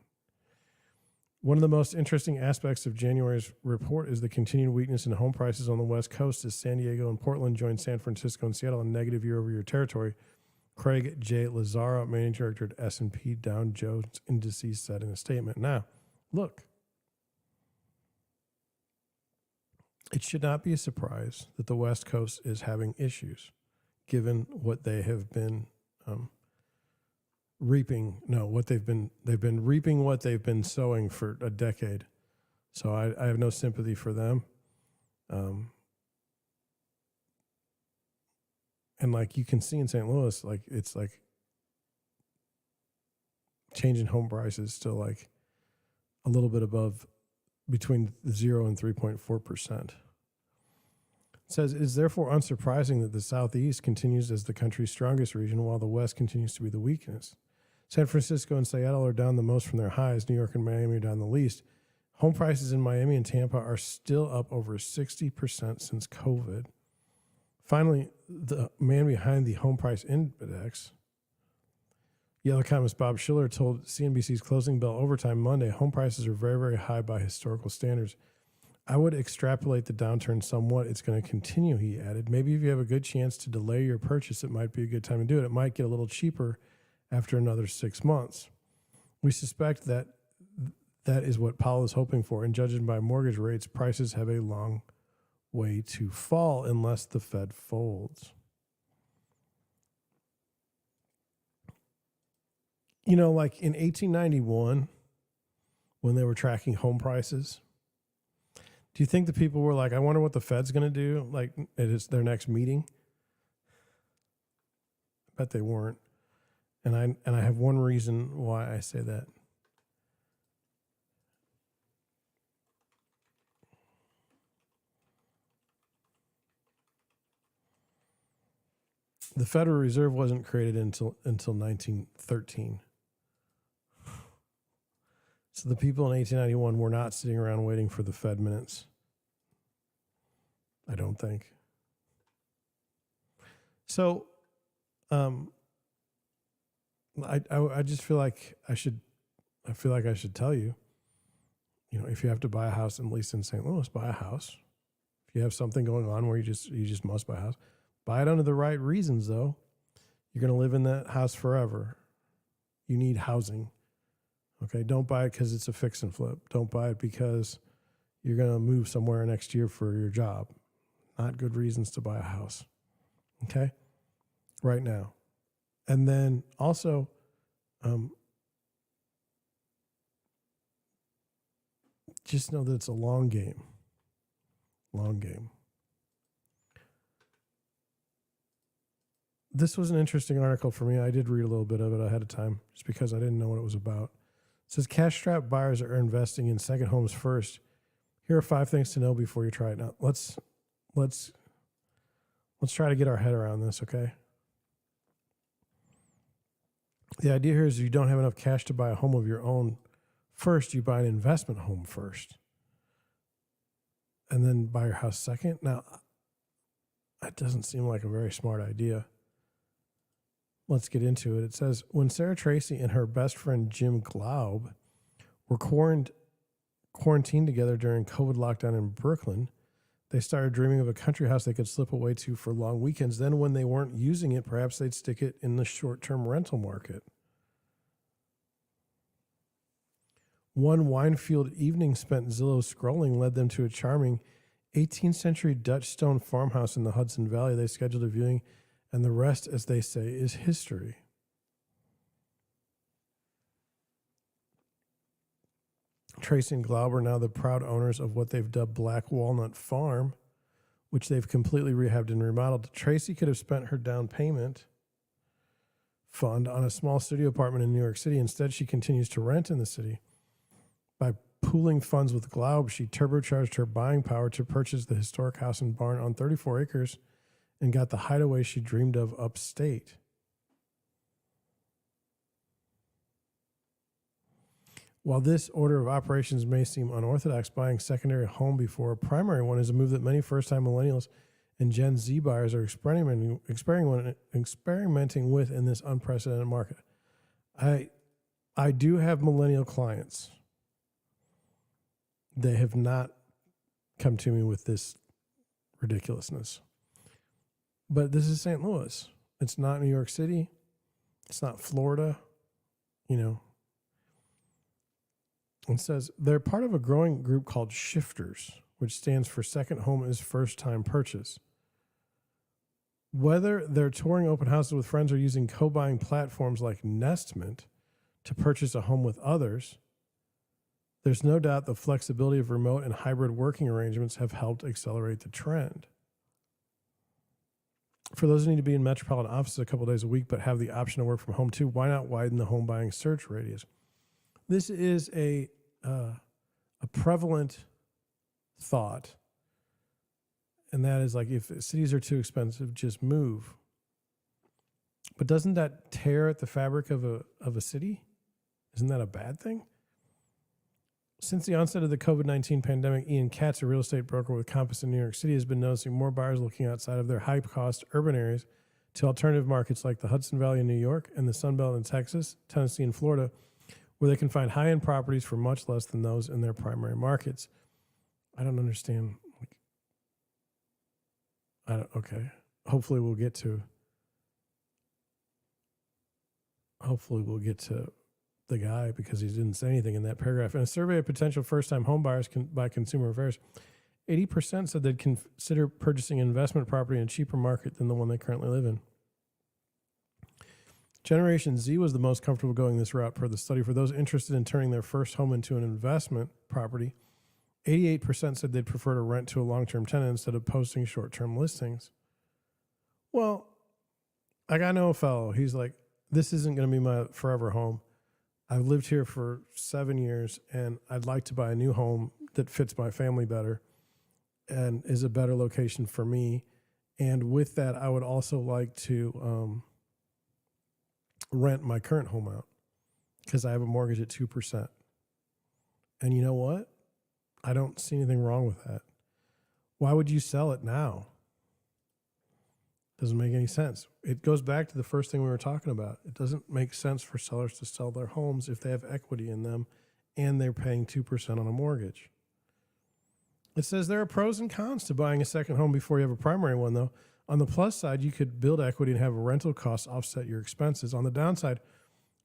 One of the most interesting aspects of January's report is the continued weakness in home prices on the West Coast as San Diego and Portland joined San Francisco and Seattle in negative year-over-year territory. Craig J. Lazaro, managing director at S&P Dow Jones Indices, said in a statement. Now, look, it should not be a surprise that the West Coast is having issues, given what they have been reaping. No, what they've been reaping what they've been sowing for a decade. So I have no sympathy for them. And like you can see in St. Louis, like it's like changing home prices to like a little bit above between 0 and 3.4%. It says it is therefore unsurprising that the Southeast continues as the country's strongest region while the West continues to be the weakest. San Francisco and Seattle are down the most from their highs. New York and Miami are down the least. Home prices in Miami and Tampa are still up over 60% since COVID. Finally, the man behind the home price index, Yale economist Bob Schiller, told CNBC's Closing Bell Overtime Monday, home prices are very, very high by historical standards. I would extrapolate the downturn somewhat. It's going to continue, he added. Maybe if you have a good chance to delay your purchase, it might be a good time to do it. It might get a little cheaper after another 6 months. We suspect that that is what Powell is hoping for, and judging by mortgage rates, prices have a long way to fall unless the Fed folds. You know, like in 1891, when they were tracking home prices, do you think the people were like, I wonder what the Fed's going to do, like at their next meeting? I bet they weren't. And I have one reason why I say that. The Federal Reserve wasn't created until 1913. So the people in 1891 were not sitting around waiting for the Fed minutes. I don't think. So, I just feel like I should tell you, you know, if you have to buy a house, at least in St. Louis, buy a house. If you have something going on where you just must buy a house, buy it under the right reasons, though. You're going to live in that house forever. You need housing. Okay, don't buy it because it's a fix and flip. Don't buy it because you're going to move somewhere next year for your job. Not good reasons to buy a house. Okay, right now. And then also, just know that it's a long game. Long game. This was an interesting article for me. I did read a little bit of it ahead of time just because I didn't know what it was about. It says cash-strapped buyers are investing in second homes first. Here are 5 things to know before you try it. Now, let's try to get our head around this, okay? The idea here is you don't have enough cash to buy a home of your own. First, you buy an investment home first, and then buy your house second. Now, that doesn't seem like a very smart idea. Let's get into it. It says, when Sarah Tracy and her best friend Jim Glaub were quarantined together during COVID lockdown in Brooklyn, they started dreaming of a country house they could slip away to for long weekends. Then when they weren't using it, perhaps they'd stick it in the short-term rental market. One Winefield evening spent Zillow scrolling led them to a charming 18th century Dutch stone farmhouse in the Hudson Valley. They scheduled a viewing, and the rest, as they say, is history. Tracy and Glauber, now the proud owners of what they've dubbed Black Walnut Farm, which they've completely rehabbed and remodeled. Tracy could have spent her down payment fund on a small studio apartment in New York City. Instead, she continues to rent in the city. By pooling funds with Glaub, she turbocharged her buying power to purchase the historic house and barn on 34 acres and got the hideaway she dreamed of upstate. While this order of operations may seem unorthodox, buying a secondary home before a primary one is a move that many first-time millennials and Gen Z buyers are experimenting with in this unprecedented market. I do have millennial clients. They have not come to me with this ridiculousness. But this is St. Louis. It's not New York City. It's not Florida. It says they're part of a growing group called Shifters, which stands for Second Home is First Time Purchase. Whether they're touring open houses with friends or using co-buying platforms like Nestment to purchase a home with others, there's no doubt the flexibility of remote and hybrid working arrangements have helped accelerate the trend. For those who need to be in metropolitan offices a couple of days a week but have the option to work from home too, why not widen the home buying search radius? This is a prevalent thought, and that is like, if cities are too expensive, just move. But doesn't that tear at the fabric of a city? Isn't that a bad thing? Since the onset of the COVID-19 pandemic, Ian Katz, a real estate broker with Compass in New York City, has been noticing more buyers looking outside of their high-cost urban areas to alternative markets like the Hudson Valley in New York and the Sun Belt in Texas, Tennessee, and Florida, where they can find high-end properties for much less than those in their primary markets. I don't understand. Okay. Hopefully we'll get to the guy, because he didn't say anything in that paragraph. In a survey of potential first-time home buyers by Consumer Affairs, 80% said they'd consider purchasing an investment property in a cheaper market than the one they currently live in. Generation Z was the most comfortable going this route per the study. For those interested in turning their first home into an investment property, 88% said they'd prefer to rent to a long-term tenant instead of posting short-term listings. Well, I know a fellow. He's like, this isn't going to be my forever home. I've lived here for 7 years, and I'd like to buy a new home that fits my family better and is a better location for me. And with that, I would also like to rent my current home out because I have a mortgage at 2%. And you know what? I don't see anything wrong with that. Why would you sell it now? Doesn't make any sense. It goes back to the first thing we were talking about. It doesn't make sense for sellers to sell their homes if they have equity in them and they're paying 2% on a mortgage. It says there are pros and cons to buying a second home before you have a primary one, though. On the plus side, you could build equity and have rental costs offset your expenses. On the downside,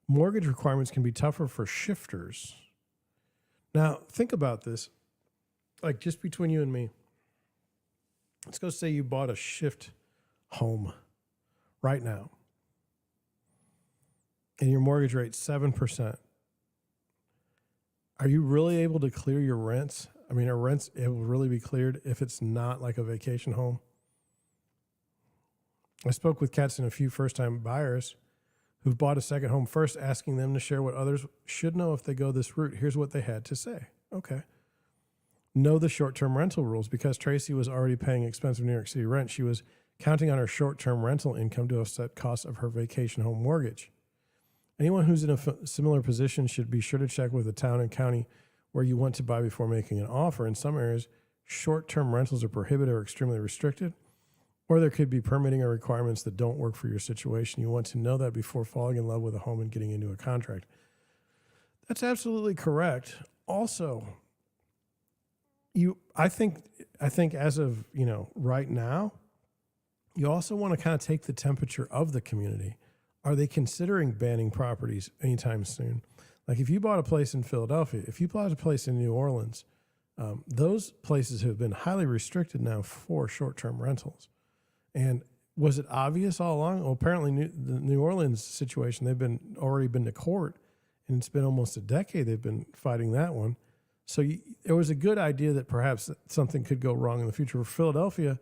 mortgage requirements can be tougher for shifters. Now, think about this. Like, just between you and me, let's go say you bought a shift home right now and your mortgage rate's 7%. Are you really able to clear your rents? I mean, are rents able to really be cleared if it's not like a vacation home? I spoke with Katz and a few first-time buyers who've bought a second home first, asking them to share what others should know if they go this route. Here's what they had to say. Okay. Know the short-term rental rules. Because Tracy was already paying expensive New York City rent, she was counting on her short-term rental income to offset costs of her vacation home mortgage. Anyone who's in a similar position should be sure to check with the town and county where you want to buy before making an offer. In some areas, short-term rentals are prohibited or extremely restricted, or there could be permitting or requirements that don't work for your situation. You want to know that before falling in love with a home and getting into a contract. That's absolutely correct. Also, I think as of, right now, you also want to kind of take the temperature of the community. Are they considering banning properties anytime soon? Like, if you bought a place in Philadelphia, if you bought a place in New Orleans, Those places have been highly restricted now for short-term rentals. And was it obvious all along? Well, apparently the New Orleans situation, they've already been to court, and it's been almost a decade they've been fighting that one. So it was a good idea that perhaps something could go wrong in the future. For Philadelphia,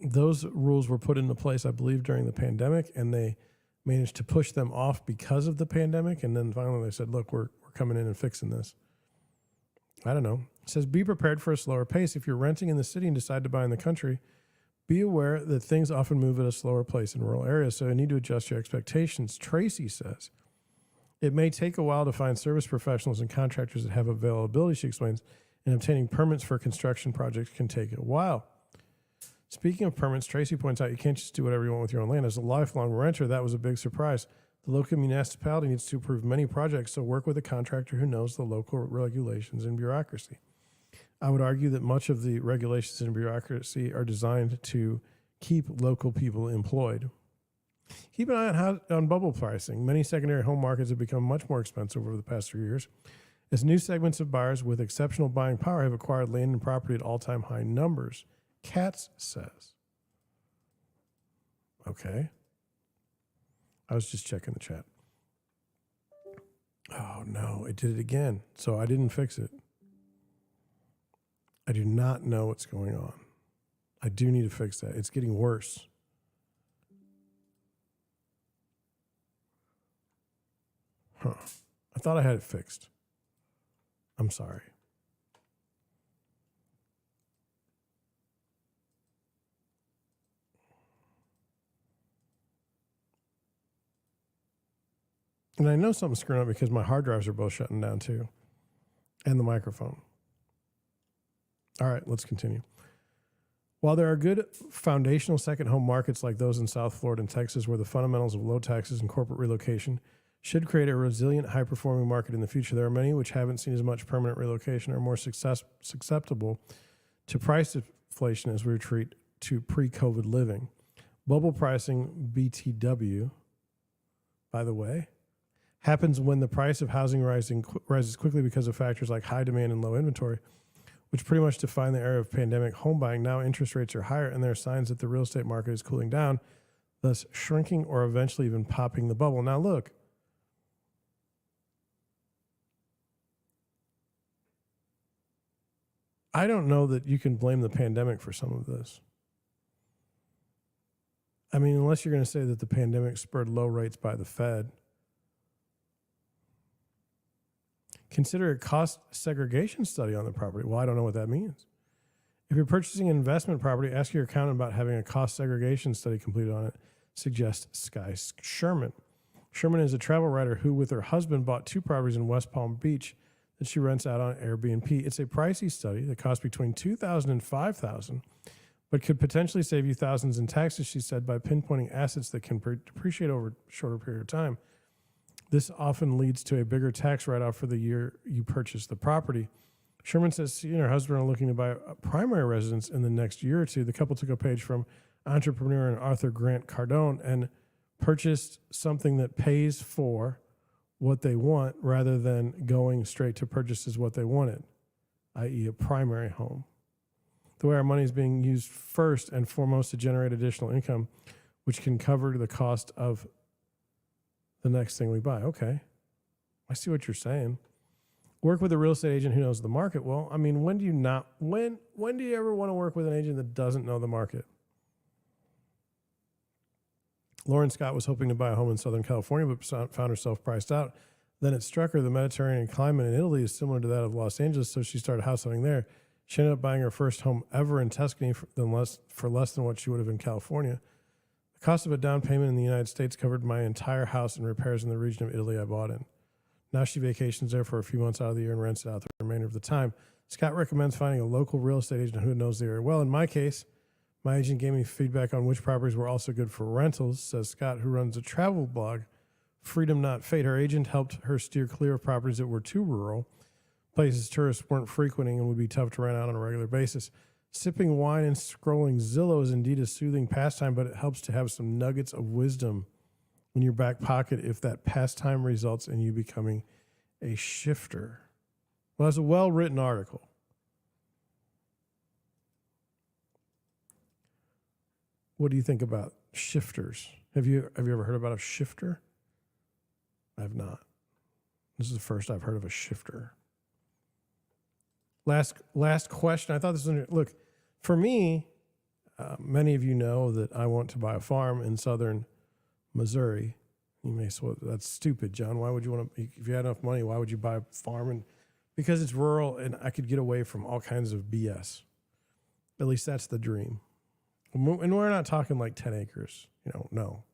those rules were put into place, I believe, during the pandemic, and they managed to push them off because of the pandemic. And then finally they said, look, we're coming in and fixing this. I don't know. It says, be prepared for a slower pace. If you're renting in the city and decide to buy in the country, be aware that things often move at a slower pace in rural areas, so you need to adjust your expectations. Tracy says, it may take a while to find service professionals and contractors that have availability, she explains, and obtaining permits for construction projects can take a while. Speaking of permits, Tracy points out you can't just do whatever you want with your own land. As a lifelong renter, that was a big surprise. The local municipality needs to approve many projects, so work with a contractor who knows the local regulations and bureaucracy. I would argue that much of the regulations and bureaucracy are designed to keep local people employed. Keep an eye on bubble pricing. Many secondary home markets have become much more expensive over the past 3 years, as new segments of buyers with exceptional buying power have acquired land and property at all-time high numbers. Katz says. Okay. I was just checking the chat. Oh, no, it did it again. So I didn't fix it. I do not know what's going on. I do need to fix that. It's getting worse. Huh. I thought I had it fixed. I'm sorry. And I know something's screwing up because my hard drives are both shutting down too. And the microphone. All right, let's continue. While there are good foundational second home markets like those in South Florida and Texas where the fundamentals of low taxes and corporate relocation should create a resilient, high-performing market in the future, there are many which haven't seen as much permanent relocation or are more susceptible to price inflation as we retreat to pre-COVID living. Bubble pricing, BTW, by the way, happens when the price of housing rises quickly because of factors like high demand and low inventory, which pretty much define the era of pandemic home buying. Now interest rates are higher, and there are signs that the real estate market is cooling down, thus shrinking or eventually even popping the bubble. Now look, I don't know that you can blame the pandemic for some of this. I mean, unless you're going to say that the pandemic spurred low rates by the Fed. Consider a cost segregation study on the property. Well, I don't know what that means. If you're purchasing an investment property, ask your accountant about having a cost segregation study completed on it, suggests Sky Sherman. Sherman is a travel writer who, with her husband, bought 2 properties in West Palm Beach that she rents out on Airbnb. It's a pricey study that costs between $2,000 and $5,000, but could potentially save you thousands in taxes, she said, by pinpointing assets that can depreciate over a shorter period of time. This often leads to a bigger tax write-off for the year you purchase the property. Sherman says she and her husband are looking to buy a primary residence in the next year or two. The couple took a page from entrepreneur and author Grant Cardone and purchased something that pays for what they want rather than going straight to purchases what they wanted, i.e. a primary home. The way our money is being used first and foremost to generate additional income, which can cover the cost of the next thing we buy. Okay, I see what you're saying. Work with a real estate agent who knows the market. Well, I mean, when do you ever want to work with an agent that doesn't know the market? Lauren Scott was hoping to buy a home in Southern California, but found herself priced out. Then it struck her the Mediterranean climate in Italy is similar to that of Los Angeles, so she started house hunting there. She ended up buying her first home ever in Tuscany for less than what she would have in California. The cost of a down payment in the United States covered my entire house and repairs in the region of Italy I bought in. Now she vacations there for a few months out of the year and rents it out the remainder of the time. Scott recommends finding a local real estate agent who knows the area well. In my case, my agent gave me feedback on which properties were also good for rentals, says Scott, who runs a travel blog, Freedom Not Fate. Her agent helped her steer clear of properties that were too rural, places tourists weren't frequenting and would be tough to rent out on a regular basis. Sipping wine and scrolling Zillow is indeed a soothing pastime, but it helps to have some nuggets of wisdom in your back pocket if that pastime results in you becoming a shifter. Well, that's a well-written article. What do you think about shifters? Have you ever heard about a shifter? I've not. This is the first I've heard of a shifter. Last question. I thought this was look for me. Many of you know that I want to buy a farm in southern Missouri. You may say, well, that's stupid, John. Why would you want to? If you had enough money, why would you buy a farm? And because it's rural, and I could get away from all kinds of BS. At least that's the dream. And we're not talking like 10 acres. No.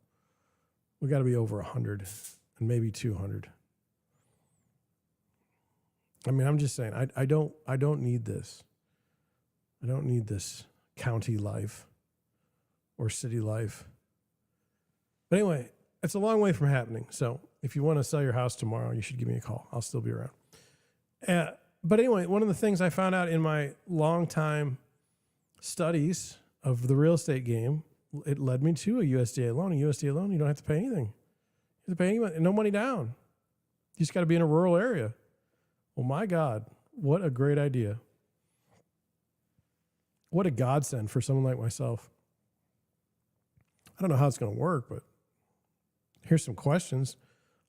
We got to be over 100 and maybe 200. I mean, I'm just saying, I don't need this. I don't need this county life or city life. But anyway, it's a long way from happening. So if you want to sell your house tomorrow, you should give me a call. I'll still be around. But anyway, one of the things I found out in my long time studies of the real estate game, it led me to a USDA loan. A USDA loan, you don't have to pay anything. You have to pay anything, no money down. You just got to be in a rural area. Well, my God, what a great idea. What a godsend for someone like myself. I don't know how it's going to work, but here's some questions.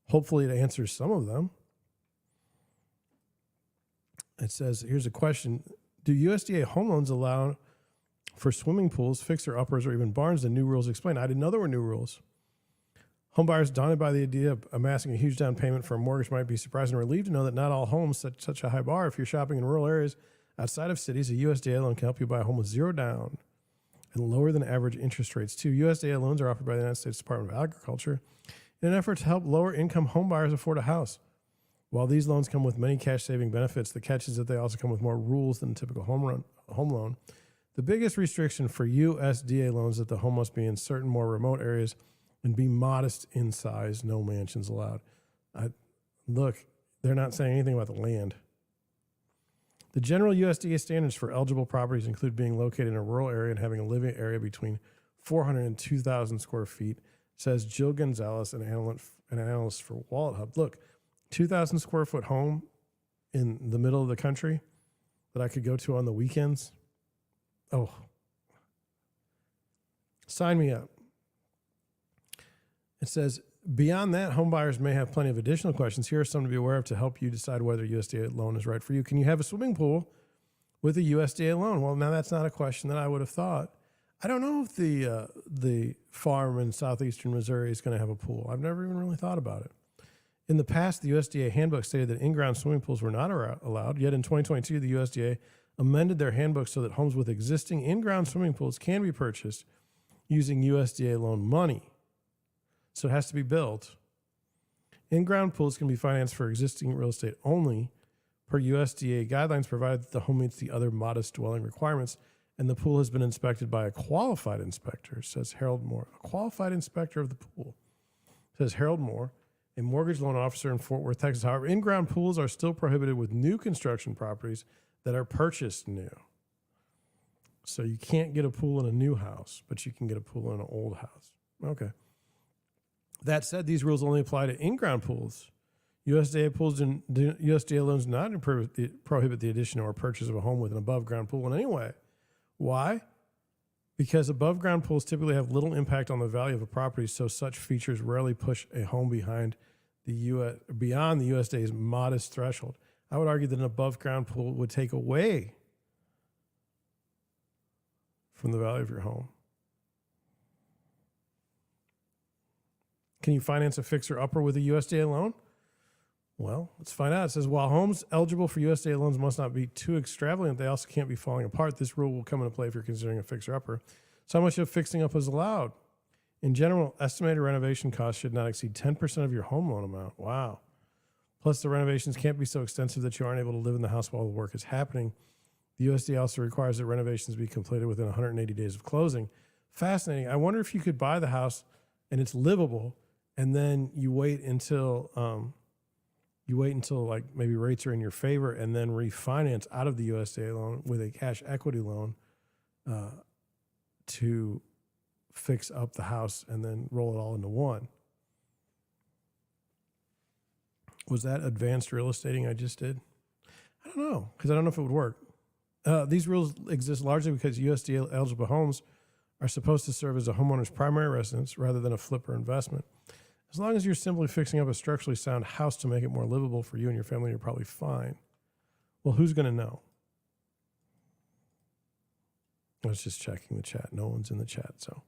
Hopefully it answers some of them. It says, here's a question. Do USDA home loans allow for swimming pools, fixer-uppers, or even barns? The new rules explain. I didn't know there were new rules. Homebuyers daunted by the idea of amassing a huge down payment for a mortgage might be surprised and relieved to know that not all homes set such a high bar. If you're shopping in rural areas outside of cities, a USDA loan can help you buy a home with zero down and lower than average interest rates too. USDA loans are offered by the United States Department of Agriculture in an effort to help lower income homebuyers afford a house. While these loans come with many cash saving benefits, the catch is that they also come with more rules than a typical home loan. The biggest restriction for USDA loans is that the home must be in certain more remote areas and be modest in size. No mansions allowed. Look, they're not saying anything about the land. The general USDA standards for eligible properties include being located in a rural area and having a living area between 400 and 2,000 square feet, says Jill Gonzalez, an analyst for Wallet Hub. Look, 2,000 square foot home in the middle of the country that I could go to on the weekends. Oh, sign me up. It says, beyond that, home buyers may have plenty of additional questions. Here are some to be aware of to help you decide whether a USDA loan is right for you. Can you have a swimming pool with a USDA loan? Well, now that's not a question that I would have thought. I don't know if the farm in southeastern Missouri is going to have a pool. I've never even really thought about it. In the past, the USDA handbook stated that in-ground swimming pools were not allowed. Yet in 2022, the USDA amended their handbook so that homes with existing in-ground swimming pools can be purchased using USDA loan money. So it has to be built. In-ground pools can be financed for existing real estate only per USDA guidelines, provided that the home meets the other modest dwelling requirements and the pool has been inspected by a qualified inspector, says Harold Moore. A qualified inspector of the pool, says Harold Moore, a mortgage loan officer in Fort Worth, Texas. However, in-ground pools are still prohibited with new construction properties that are purchased new. So you can't get a pool in a new house, but you can get a pool in an old house. Okay. That said, these rules only apply to in-ground pools. USDA loans do not prohibit the addition or purchase of a home with an above-ground pool in any way. Why? Because above-ground pools typically have little impact on the value of a property, so such features rarely push a home beyond the USDA's modest threshold. I would argue that an above-ground pool would take away from the value of your home. Can you finance a fixer-upper with a USDA loan? Well, let's find out. It says, while homes eligible for USDA loans must not be too extravagant, they also can't be falling apart. This rule will come into play if you're considering a fixer-upper. So how much of fixing up is allowed? In general, estimated renovation costs should not exceed 10% of your home loan amount. Wow. Plus, the renovations can't be so extensive that you aren't able to live in the house while the work is happening. The USDA also requires that renovations be completed within 180 days of closing. Fascinating. I wonder if you could buy the house and it's livable, and then you wait until like maybe rates are in your favor and then refinance out of the USDA loan with a cash equity loan to fix up the house and then roll it all into one. Was that advanced real estating I just did? I don't know, because I don't know if it would work. These rules exist largely because USDA eligible homes are supposed to serve as a homeowner's primary residence rather than a flip or investment. As long as you're simply fixing up a structurally sound house to make it more livable for you and your family, you're probably fine. Well, who's going to know? I was just checking the chat. No one's in the chat, so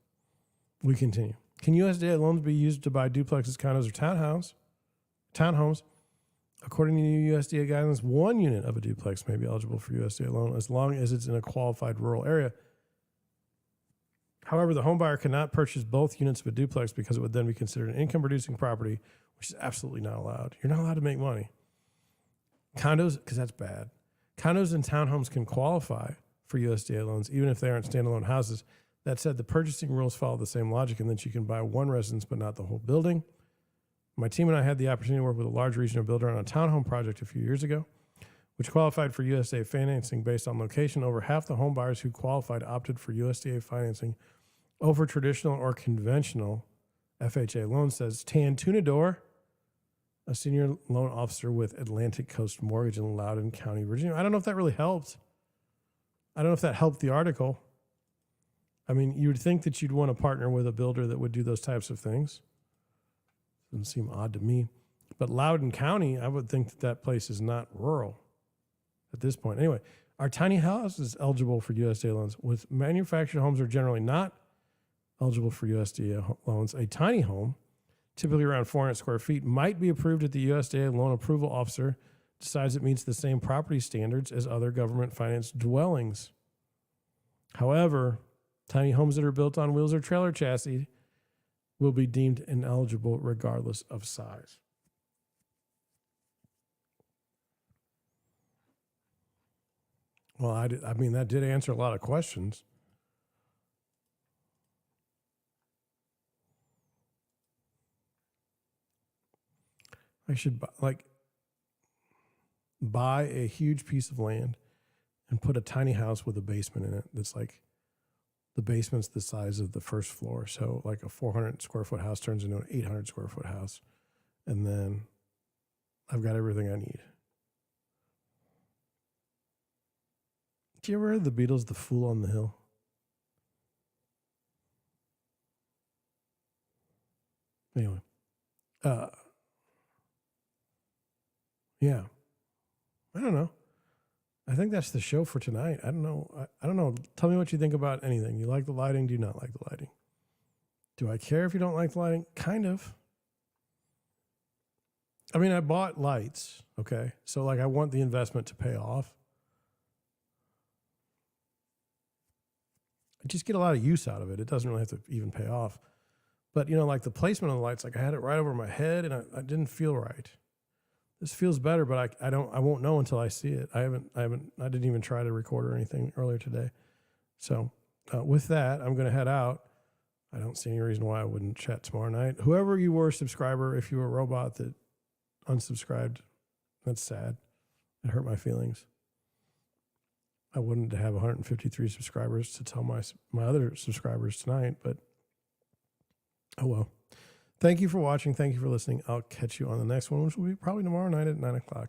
we continue. Can USDA loans be used to buy duplexes, condos, or townhomes? According to new USDA guidelines, one unit of a duplex may be eligible for USDA loan as long as it's in a qualified rural area. However, the home buyer cannot purchase both units of a duplex because it would then be considered an income-producing property, which is absolutely not allowed. You're not allowed to make money. Condos, because that's bad. Condos and townhomes can qualify for USDA loans, even if they aren't standalone houses. That said, the purchasing rules follow the same logic in that you can buy one residence but not the whole building. My team and I had the opportunity to work with a large regional builder on a townhome project a few years ago, which qualified for USDA financing based on location. Over half the home buyers who qualified opted for USDA financing over traditional or conventional FHA loans, says Tan Tunador, a senior loan officer with Atlantic Coast Mortgage in Loudoun County, Virginia. I don't know if that really helped. I don't know if that helped the article. I mean, you would think that you'd want to partner with a builder that would do those types of things. Doesn't seem odd to me. But Loudoun County, I would think that that place is not rural at this point. Anyway, are tiny houses eligible for USDA loans? With manufactured homes are generally not eligible for USDA loans. A tiny home, typically around 400 square feet, might be approved if the USDA loan approval officer decides it meets the same property standards as other government-financed dwellings. However, tiny homes that are built on wheels or trailer chassis will be deemed ineligible regardless of size. Well, I mean, that did answer a lot of questions. I should buy a huge piece of land and put a tiny house with a basement in it that's like the basement's the size of the first floor. So like a 400 square foot house turns into an 800 square foot house. And then I've got everything I need. Did you ever heard the Beatles, The Fool on the Hill? Anyway. Yeah. I don't know. I think that's the show for tonight. I don't know. I don't know. Tell me what you think about anything. You like the lighting? Do you not like the lighting? Do I care if you don't like the lighting? Kind of. I mean, I bought lights, okay? So, like, I want the investment to pay off. I just get a lot of use out of it. It doesn't really have to even pay off. But, you know, like the placement of the lights, like I had it right over my head and I didn't feel right. This feels better, but I won't know until I see it. I didn't even try to record or anything earlier today. So with that, I'm going to head out. I don't see any reason why I wouldn't chat tomorrow night. Whoever you were, subscriber, if you were a robot that unsubscribed, that's sad. It hurt my feelings. I wouldn't have 153 subscribers to tell my other subscribers tonight, but oh well. Thank you for watching. Thank you for listening. I'll catch you on the next one, which will be probably tomorrow night at 9 o'clock.